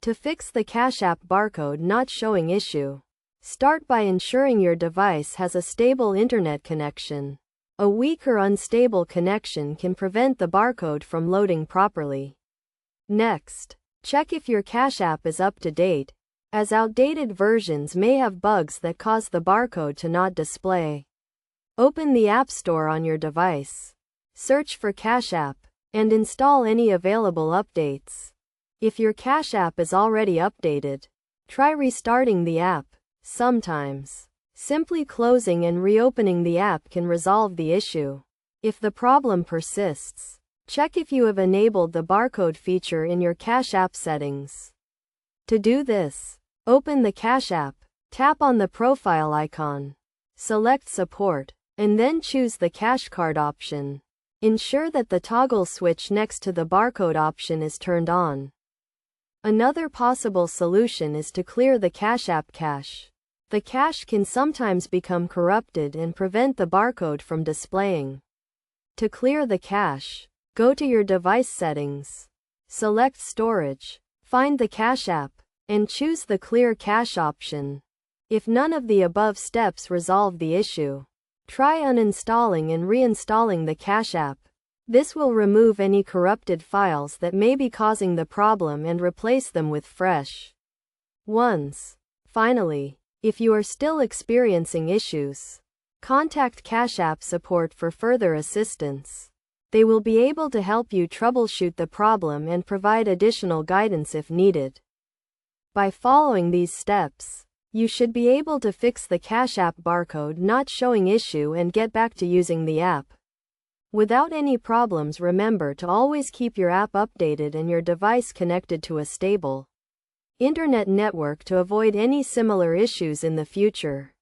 To fix the Cash App barcode not showing issue, start by ensuring your device has a stable internet connection. A weak or unstable connection can prevent the barcode from loading properly. Next, check if your Cash App is up to date, as outdated versions may have bugs that cause the barcode to not display. Open the App Store on your device, search for Cash App, and install any available updates. If your Cash App is already updated, try restarting the app. Sometimes, simply closing and reopening the app can resolve the issue. If the problem persists, check if you have enabled the barcode feature in your Cash App settings. To do this, open the Cash App, tap on the profile icon, select Support, and then choose the Cash Card option. Ensure that the toggle switch next to the barcode option is turned on. Another possible solution is to clear the Cash App cache. The cache can sometimes become corrupted and prevent the barcode from displaying. To clear the cache, go to your device settings, select Storage, find the Cash App, and choose the Clear Cache option. If none of the above steps resolve the issue, try uninstalling and reinstalling the Cash App. This will remove any corrupted files that may be causing the problem and replace them with fresh ones. Finally, if you are still experiencing issues, contact Cash App support for further assistance. They will be able to help you troubleshoot the problem and provide additional guidance if needed. By following these steps, you should be able to fix the Cash App barcode not showing issue and get back to using the app without any problems. Remember to always keep your app updated and your device connected to a stable internet network to avoid any similar issues in the future.